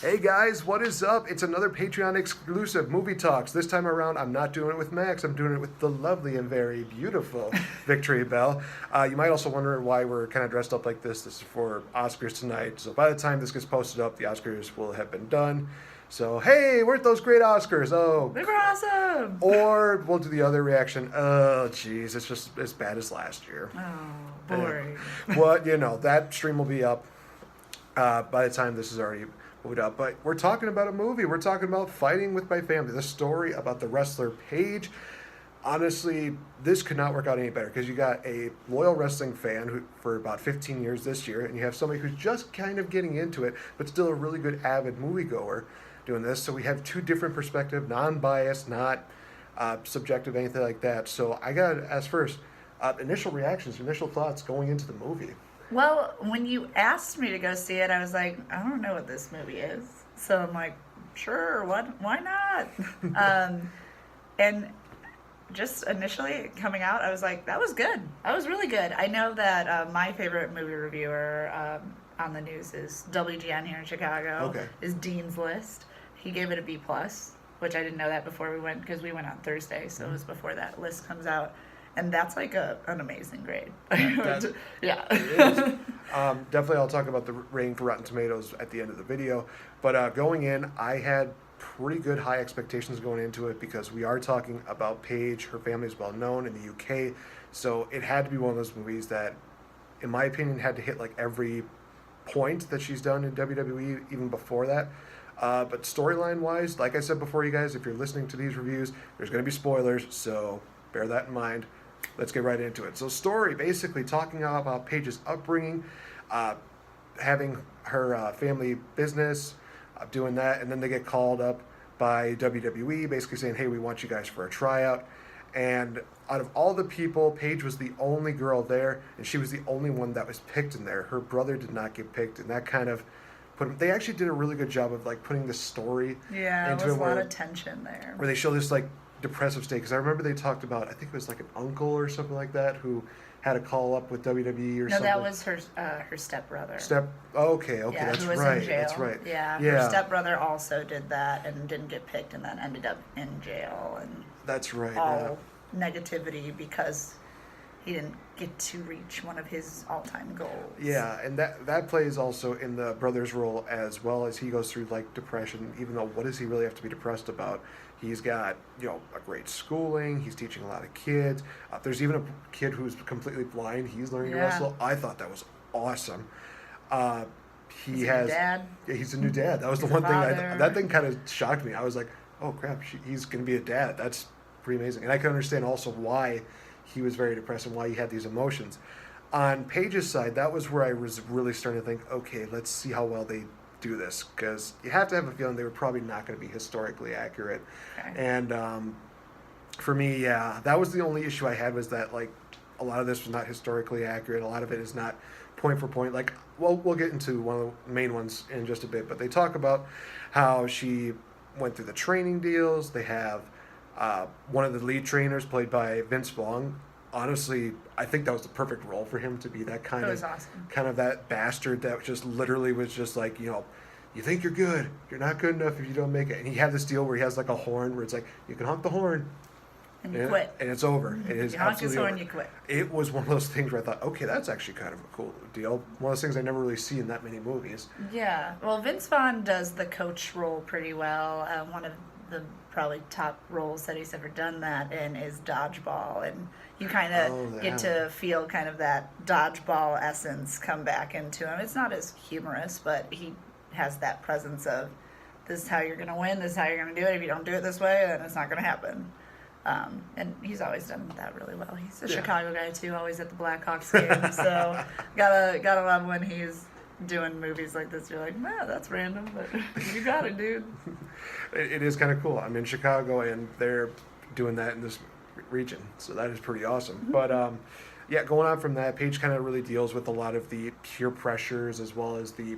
Hey guys, what is up? It's another Patreon exclusive Movie Talks. This time around, I'm not doing it with Max. I'm doing it with the lovely and very beautiful Victory Bell. You might also wonder why we're kind of dressed up like this. This is for Oscars tonight. So by the time this gets posted up, the Oscars will have been done. So, hey, weren't those great Oscars? Oh. They were awesome. Or we'll do the other reaction. Oh, geez, it's just as bad as last year. Oh, boring. Well, that stream will be up by the time this is already moved up. But we're talking about a movie. We're talking about Fighting with My Family, the story about the wrestler Paige. Honestly, this could not work out any better because you got a loyal wrestling fan who, for about 15 years this year, and you have somebody who's just kind of getting into it, but still a really good avid moviegoer doing this. So we have two different perspectives, non-biased, not subjective, anything like that. So I got to ask first, initial reactions, initial thoughts going into the movie. Well, when you asked me to go see it, I was like, I don't know what this movie is. So I'm like, sure, why not? And just initially coming out, I was like, that was good. That was really good. I know that my favorite movie reviewer on the news is WGN here in Chicago. Okay. Is Dean's List. He gave it a B+, which I didn't know that before we went, because we went on Thursday, so it was before that list comes out. And that's like an amazing grade. Yeah. It is. Definitely, I'll talk about the rating for Rotten Tomatoes at the end of the video. But going in, I had pretty good high expectations going into it because we are talking about Paige. Her family is well known in the UK. So it had to be one of those movies that, in my opinion, had to hit like every point that she's done in WWE, even before that. But storyline-wise, like I said before, you guys, if you're listening to these reviews, there's going to be spoilers, so bear that in mind. Let's get right into it. So story, basically talking about Paige's upbringing, having her family business, doing that, and then they get called up by WWE, basically saying, hey, we want you guys for a tryout. And out of all the people, Paige was the only girl there, and she was the only one that was picked in there. Her brother did not get picked, and that kind of they actually did a really good job of like putting the story Yeah, into it was it a lot of tension there. where they show this like depressive state, because I remember they talked about, I think it was like an uncle or something like that who had a call up with WWE or No, something. that was her stepbrother. Okay, Yeah, that's who was right. in jail. That's right. Yeah, Yeah. her stepbrother also did that and didn't get picked, and then ended up in jail and That's right. all negativity because he didn't get to reach one of his all-time goals. Yeah, and that plays also in the brother's role as well, as he goes through like depression. Even though, what does he really have to be depressed about? He's got a great schooling. He's teaching a lot of kids. There's even a kid who's completely blind. He's learning to wrestle. I thought that was awesome. He's a new dad. Yeah, he's a new dad. That was the one thing that thing kind of shocked me. I was like, oh crap, he's going to be a dad. That's pretty amazing. And I can understand also why he was very depressed and why he had these emotions. On Paige's side, that was where I was really starting to think, okay, let's see how well they do this, because you have to have a feeling they were probably not going to be historically accurate. Okay. And for me, yeah, that was the only issue I had, was that like a lot of this was not historically accurate. A lot of it is not point for point. Like, well, we'll get into one of the main ones in just a bit, but they talk about how she went through the training deals. They have one of the lead trainers played by Vince Vaughn. Honestly, I think that was the perfect role for him to be that kind of Awesome. kind of that bastard that just literally was just like, you think you're good, you're not good enough if you don't make it. And he had this deal where he has like a horn where it's like, you can honk the horn And you quit. and it's over. It is You honk his absolutely horn, over. you quit. It was one of those things where I thought, okay, that's actually kind of a cool deal. One of those things I never really see in that many movies. Yeah. Well, Vince Vaughn does the coach role pretty well. One of the probably top roles that he's ever done that in is Dodgeball, and you kind of get to feel kind of that Dodgeball essence come back into him. It's not as humorous, but he has that presence of, this is how you're going to win, this is how you're going to do it. If you don't do it this way, then it's not going to happen. And he's always done that really well. He's a Chicago guy too, always at the Blackhawks game. So gotta love when he's doing movies like this. You're like, man, that's random, but you got it, dude. It is kind of cool. I'm in Chicago, and they're doing that in this region, so that is pretty awesome. Mm-hmm. But yeah, going on from that, Paige kind of really deals with a lot of the peer pressures as well as the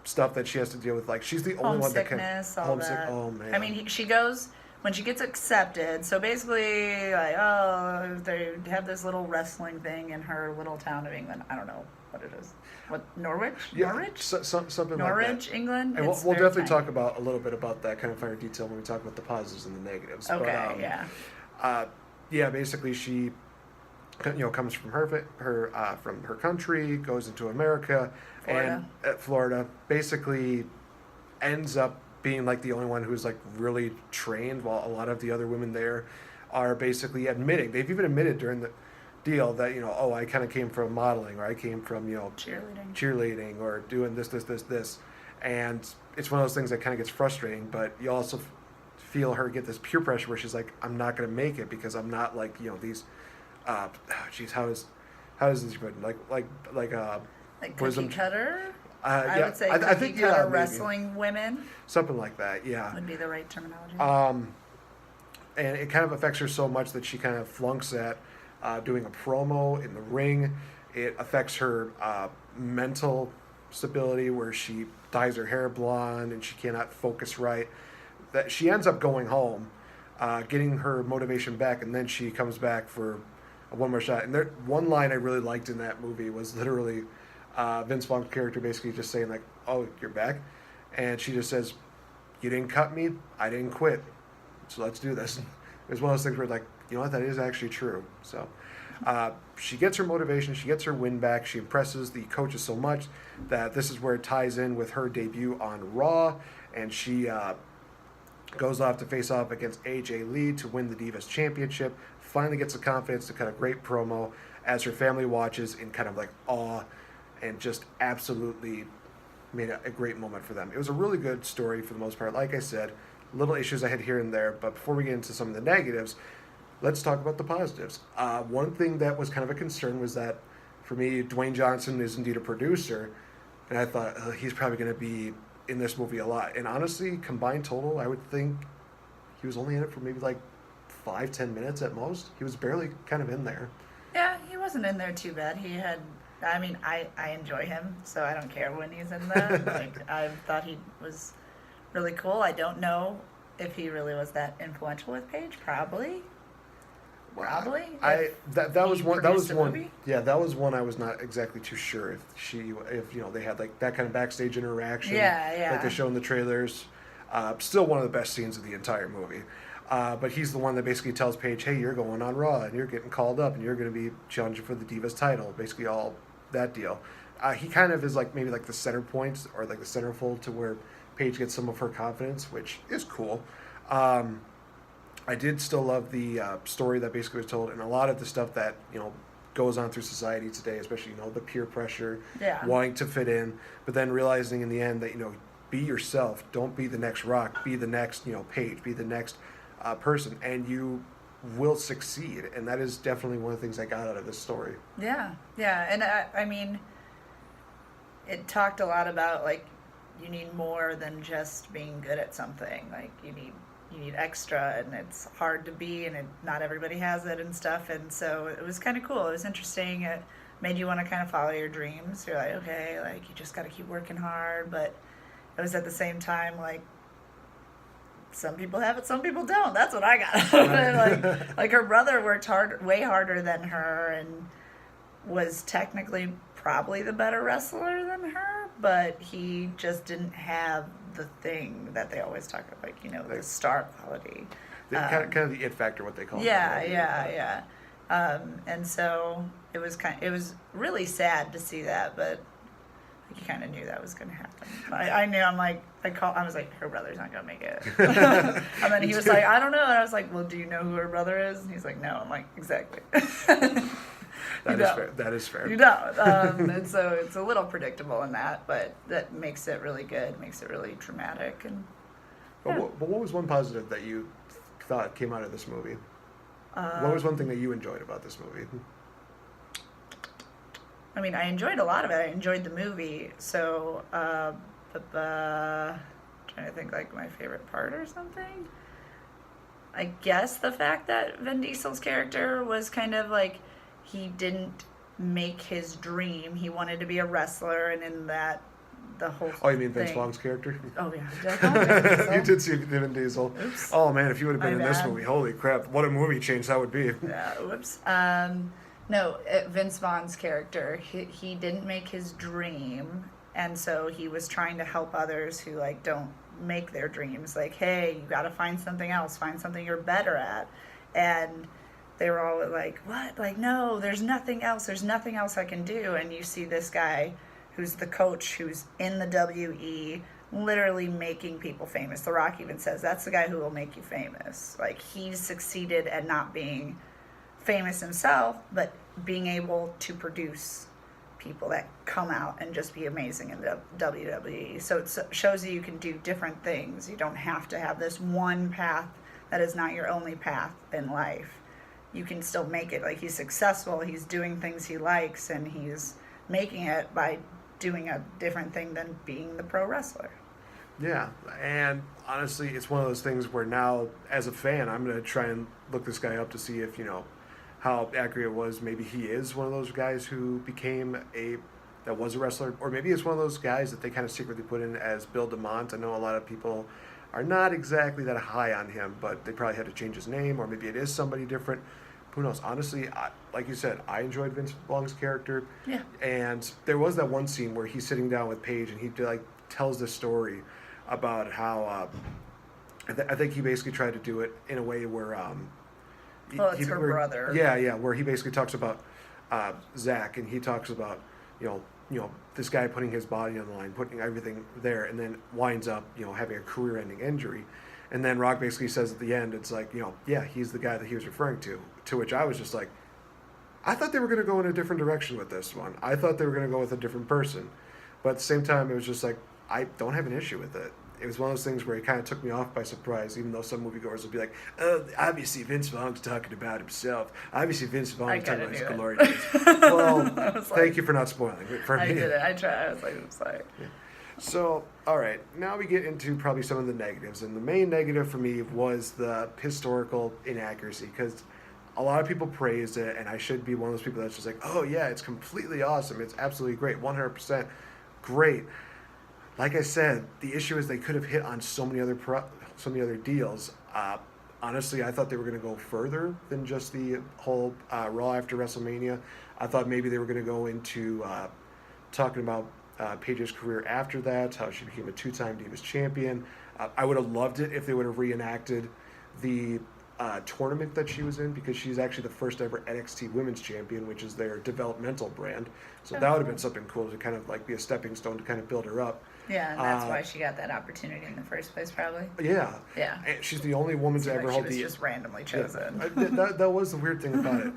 stuff that she has to deal with. Like, she's the only one that can homesick. Oh man. I mean, she goes when she gets accepted. So basically, like, oh, they have this little wrestling thing in her little town of England. I don't know what it is. What, Norwich? Yeah, Norwich? something Norwich, like that. England? And It's we'll very definitely tiny. talk about a little bit about that kind of finer detail when we talk about the positives and the negatives. Okay, But, yeah. yeah, basically she, comes from from her country, goes into America, Florida. and at Florida, basically ends up being like the only one who's like really trained, while a lot of the other women there are basically admitting. They've even admitted during the deal that oh, I kind of came from modeling, or I came from cheerleading, or doing this, and it's one of those things that kind of gets frustrating. But you also feel her get this peer pressure where she's like, I'm not going to make it because I'm not like these. Geez, how is this put? Like cookie cutter? I yeah, would say I cookie think cutter maybe. wrestling women Something like that, yeah. would be the right terminology. And it kind of affects her so much that she kind of flunks at doing a promo in the ring. It affects her mental stability, where she dyes her hair blonde and she cannot focus right. That she ends up going home, getting her motivation back, and then she comes back for one more shot. And there, one line I really liked in that movie was literally Vince Vaughn's character basically just saying like, "Oh, you're back," and she just says, "You didn't cut me, I didn't quit, so let's do this." It was one of those things where like, you know what, that is actually true. So she gets her motivation, she gets her win back, she impresses the coaches so much that this is where it ties in with her debut on Raw, and she goes off to face off against AJ Lee to win the Divas Championship. Finally gets the confidence to cut a great promo as her family watches in kind of like awe, and just absolutely made a great moment for them. It was a really good story for the most part. Like I said, little issues I had here and there, but before we get into some of the negatives, let's talk about the positives. One thing that was kind of a concern was that, for me, Dwayne Johnson is indeed a producer, and I thought he's probably going to be in this movie a lot. And honestly, combined total, I would think he was only in it for maybe like 5-10 minutes at most. He was barely kind of in there. Yeah, he wasn't in there too bad. He had, I mean, I enjoy him, so I don't care when he's in there. Like, I thought he was really cool. I don't know if he really was that influential with Paige. Probably. That was he one. That produced was a one. movie? Yeah, that was one I was not exactly too sure if they had like that kind of backstage interaction. Yeah. Like they show in the trailers. Still one of the best scenes of the entire movie. But he's the one that basically tells Paige, "Hey, you're going on Raw, and you're getting called up, and you're going to be challenging for the Divas title." Basically, all that deal. He kind of is like maybe like the center point or like the centerfold to where Paige gets some of her confidence, which is cool. I did still love the story that basically was told, and a lot of the stuff that goes on through society today, especially the peer pressure, wanting to fit in, but then realizing in the end that be yourself. Don't be the next Rock. Be the next Paige. Be the next person, and you will succeed. And that is definitely one of the things I got out of this story. Yeah, and I mean, it talked a lot about like you need more than just being good at something. Like you need extra, and it's hard to be, and not everybody has it and stuff. And so it was kind of cool. It was interesting. It made you want to kind of follow your dreams. You're like, okay, like you just got to keep working hard, but it was at the same time like some people have it, some people don't. That's what I got out of it. Like her brother worked way harder than her, and was technically probably the better wrestler than her, but he just didn't have the thing that they always talk about, like the star quality. Kind of the it factor, what they call it. Yeah. And so it was really sad to see that, but you kind of knew that was going to happen. I knew. I was like, her brother's not going to make it. And then he was like, I don't know. And I was like, well, do you know who her brother is? And he's like, no. I'm like, exactly. That is fair. You don't. And so it's a little predictable in that, but that makes it really good, makes it really dramatic. And But what was one positive that you thought came out of this movie? What was one thing that you enjoyed about this movie? I mean, I enjoyed a lot of it. I enjoyed the movie. So, trying to think like my favorite part or something. I guess the fact that Vin Diesel's character was kind of like, he didn't make his dream. He wanted to be a wrestler, and in that, the whole Oh, you mean Vince thing. Vaughn's character? Oh, yeah. Did I call him Vin Diesel? You did see Vin Diesel. Oops. Oh, man, if you would have been My in this bad. movie, holy crap, what a movie change that would be. Yeah, whoops. No, Vince Vaughn's character, he didn't make his dream, and so he was trying to help others who like don't make their dreams. Like, hey, you got to find something else, find something you're better at, and they were all like, what? Like, no, there's nothing else. There's nothing else I can do. And you see this guy, who's the coach, who's in the WE, literally making people famous. The Rock even says that's the guy who will make you famous. Like, he's succeeded at not being famous himself, but being able to produce people that come out and just be amazing in the WWE. So it shows you can do different things. You don't have to have this one path that is not your only path in life. You can still make it. Like, he's successful, he's doing things he likes, and he's making it by doing a different thing than being the pro wrestler. Yeah, and honestly, it's one of those things where now, as a fan, I'm going to try and look this guy up to see if, how accurate it was. Maybe he is one of those guys who that was a wrestler, or maybe it's one of those guys that they kind of secretly put in as Bill DeMont. I know a lot of people are not exactly that high on him, but they probably had to change his name, or maybe it is somebody different. Who knows? Honestly, like you said, I enjoyed Vince Vaughn's character. Yeah. And there was that one scene where he's sitting down with Paige and he tells this story about how I think he basically tried to do it in a way where It's her brother. Yeah, where he basically talks about Zach, and he talks about this guy putting his body on the line, putting everything there, and then winds up having a career-ending injury. And then Rock basically says at the end, it's like, yeah, he's the guy that he was referring to. To which I was just like, I thought they were going to go in a different direction with this one. I thought they were going to go with a different person. But at the same time, it was just like, I don't have an issue with it. It was one of those things where it kind of took me off by surprise, even though some moviegoers will be like, oh, obviously Vince Vaughn's talking about himself. Obviously Vince Vaughn's talking about his glory days. Well, thank you for not spoiling it for me. I did it. I tried. I was like, I'm sorry. Yeah. So, all right, now we get into probably some of the negatives. And the main negative for me was the historical inaccuracy, because a lot of people praised it, and I should be one of those people that's just like, oh, yeah, it's completely awesome. It's absolutely great. 100% great. Like I said, the issue is they could have hit on so many other deals. Honestly, I thought they were going to go further than just the whole Raw after WrestleMania. I thought maybe they were going to go into talking about Paige's career after that, how she became a two-time Divas champion. I would have loved it if they would have reenacted the tournament that she was in, because she's actually the first ever NXT Women's Champion, which is their developmental brand. So that would have been something cool to kind of like be a stepping stone to kind of build her up. Yeah, and that's why she got that opportunity in the first place, probably. Yeah. Yeah. And she's the only woman to ever hold the... She was just randomly chosen. Yeah, that was the weird thing about it.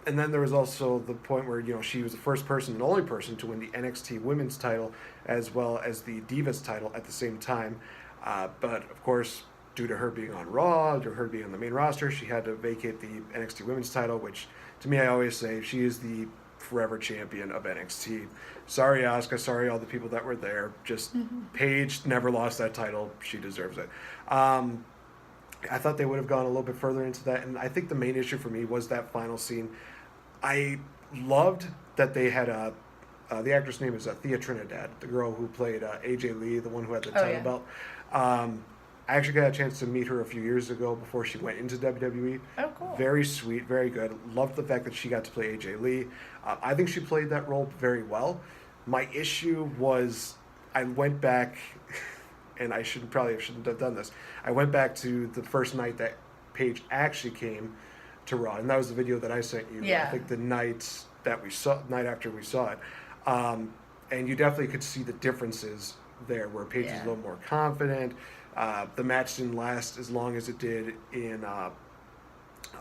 And then there was also the point where, she was the first person and only person to win the NXT Women's title as well as the Divas title at the same time. But, of course, due to her being on Raw, due to her being on the main roster, she had to vacate the NXT Women's title, which, to me, I always say, she is the forever champion of NXT. Sorry, Asuka. Sorry, all the people that were there. Just Paige never lost that title. She deserves it. I thought they would have gone a little bit further into that, and I think the main issue for me was that final scene. I loved that they had the actress name is Thea Trinidad, the girl who played AJ Lee, the one who had the title belt. I actually got a chance to meet her a few years ago before she went into WWE. Oh, cool. Very sweet, very good. Loved the fact that she got to play AJ Lee. I think she played that role very well. My issue was I went back, and I shouldn't have done this. I went back to the first night that Paige actually came to Raw, and that was the video that I sent you. Yeah. I think the night after we saw it. And you definitely could see the differences there, where Paige is a little more confident. The match didn't last as long as it did in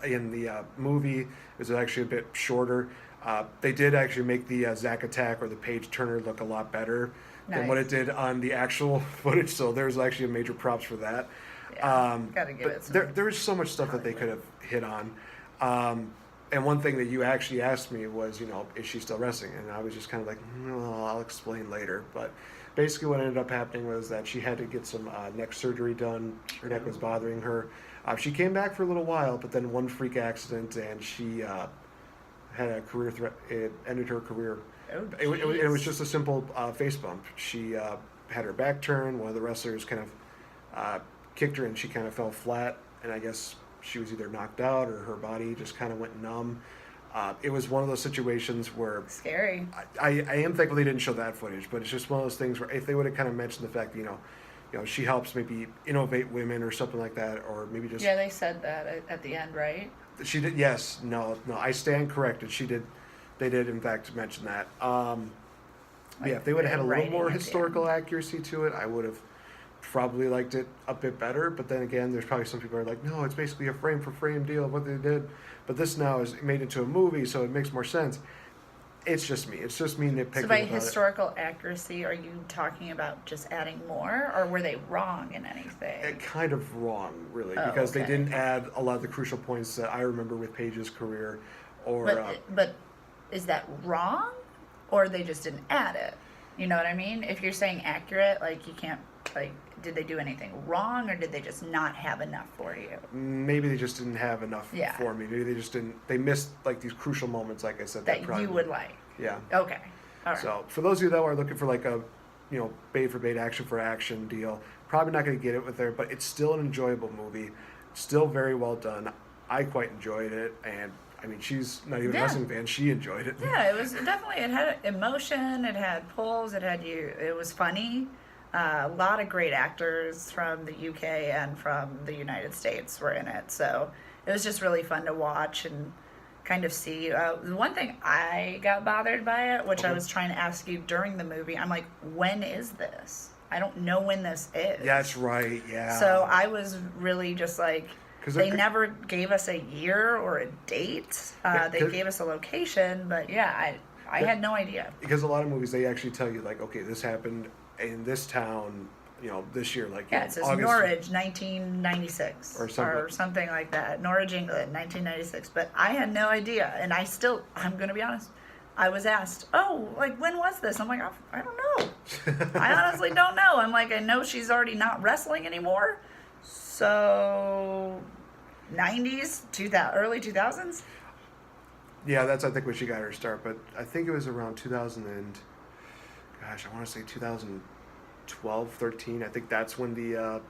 the movie. It was actually a bit shorter. They did actually make the Zack Attack or the Paige Turner look a lot better than what it did on the actual footage. So there's actually a major props for that. Yeah, gotta give it some There's so much stuff that they could have hit on. And one thing that you actually asked me was, is she still wrestling? And I was just kind of like, I'll explain later. But basically what ended up happening was that she had to get some neck surgery done. Her neck was bothering her. She came back for a little while, but then one freak accident, and she had a career threat. It ended her career. Oh, it was just a simple face bump. She had her back turned. One of the wrestlers kind of kicked her, and she kind of fell flat. And I guess she was either knocked out or her body just kind of went numb. It was one of those situations where Scary. I am thankful they didn't show that footage, but it's just one of those things where if they would have kind of mentioned the fact that, she helps maybe innovate women or something like that, or maybe just Yeah, they said that at the end, right? she did. Yes, no, I stand corrected. She did. They did in fact mention that. Like, Yeah, if they would have had a little writing more at the historical accuracy to it, I would have probably liked it a bit better. But then again, there's probably some people who are like, no, it's basically a frame for frame deal of what they did. But this now is made into a movie, so it makes more sense. It's just me. It's just me nitpicking So by about historical accuracy, are you talking about just adding more, or were they wrong in anything? it. Kind of wrong, really, Oh, because they okay. didn't add a lot of the crucial points that I remember with Paige's career. Or But is that wrong, or they just didn't add it? You know what I mean? If you're saying accurate, like you can't, like, did they do anything wrong, or did they just not have enough for you? maybe they just didn't have enough Yeah. for me. Maybe they just didn't. They missed like these crucial moments, like I said. That probably you would like. Yeah. Okay. All right. So for those of you that are looking for like a, bait for bait, action for action deal, probably not going to get it with there, but it's still an enjoyable movie. Still very well done. I quite enjoyed it, and I mean, she's not even a Yeah. wrestling fan. She enjoyed it. Yeah, it was definitely, it had emotion, it had pulls, it was funny. A lot of great actors from the UK and from the United States were in it. So it was just really fun to watch and kind of see. The one thing I got bothered by it, which I Okay. was trying to ask you during the movie, I'm like, when is this? I don't know when this is. That's right. Yeah. So I was really just like, 'Cause they it- never gave us a year or a date. Yeah, They 'cause- gave us a location, but yeah, I Yeah. had no idea. because a lot of movies they actually tell you like, okay, this happened in this town, this year, like Yeah, it says August. Norwich, 1996, Or something. like that. Norwich, England, 1996. But I had no idea, and I'm going to be honest. I was asked, "Oh, like when was this?" I'm like, "I don't know. I honestly don't know." I'm like, "I know she's already not wrestling anymore, so 90s, 2000, early 2000s." Yeah, that's I think when she got her start, but I think it was around 2000 and, gosh, I want to say 2012, 13. I think that's when the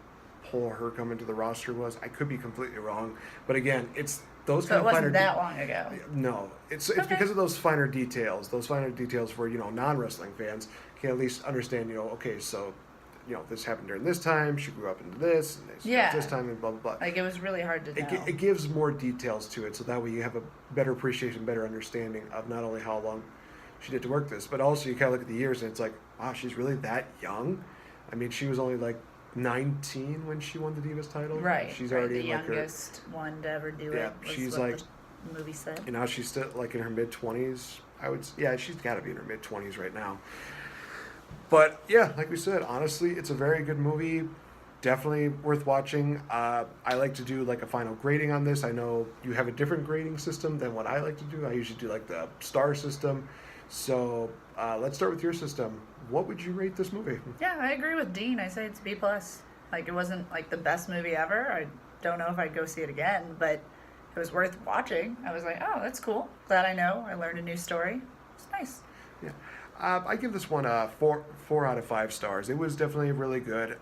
whole her coming to the roster was. I could be completely wrong, but again, it's those So kind it of wasn't finer. that long ago. No, it's Okay. because of those finer details. Those finer details where non wrestling fans can at least understand. Okay, so this happened during this time. She grew up into this, and Yeah. this time, and blah blah blah. Like it was really hard to know. It gives more details to it, so that way you have a better appreciation, better understanding of not only how long she did to work this, but also you kind of look at the years and it's like, wow, she's really that young. I mean, she was only like 19 when she won the Divas title. Right. She's right, already the in like youngest one to ever do Yeah, it. Was she's what like- the movie said. she's still like in her mid 20s. She's got to be in her mid 20s right now. But yeah, like we said, honestly, it's a very good movie. Definitely worth watching. I like to do like a final grading on this. I know you have a different grading system than what I like to do. I usually do like the star system. So let's start with your system. What would you rate this movie? Yeah, I agree with Dean. I say it's B+. Like it wasn't like the best movie ever. I don't know if I'd go see it again, but it was worth watching. I was like, oh, that's cool. Glad I know. I learned a new story. It's nice. Yeah, I give this one a 4 out of 5 stars. It was definitely really good.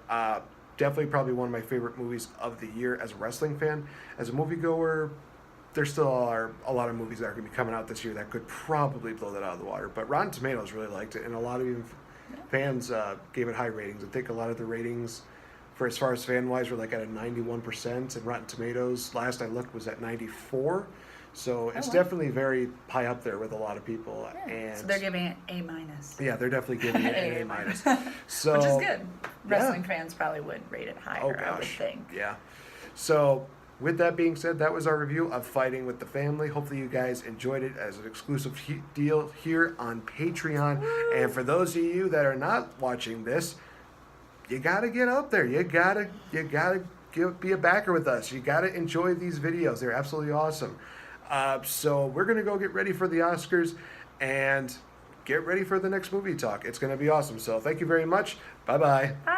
Definitely probably one of my favorite movies of the year as a wrestling fan. As a moviegoer, there still are a lot of movies that are going to be coming out this year that could probably blow that out of the water. But Rotten Tomatoes really liked it, and a lot of even fans gave it high ratings. I think a lot of the ratings, for as far as fan-wise, were like at a 91%, and Rotten Tomatoes, last I looked, was at 94. So it's wow. definitely very high up there with a lot of people. Yeah. And So they're giving it A-. yeah, they're definitely giving it an A minus. So Which is good. Wrestling fans probably would rate it higher, Oh I would gosh, think. yeah. So with that being said, that was our review of Fighting with the Family. Hopefully you guys enjoyed it as an exclusive deal here on Patreon. Woo! And for those of you that are not watching this, you gotta get up there. You gotta be a backer with us. You gotta enjoy these videos. They're absolutely awesome. So we're gonna go get ready for the Oscars and get ready for the next movie talk. It's gonna be awesome. So thank you very much. Bye bye. Bye.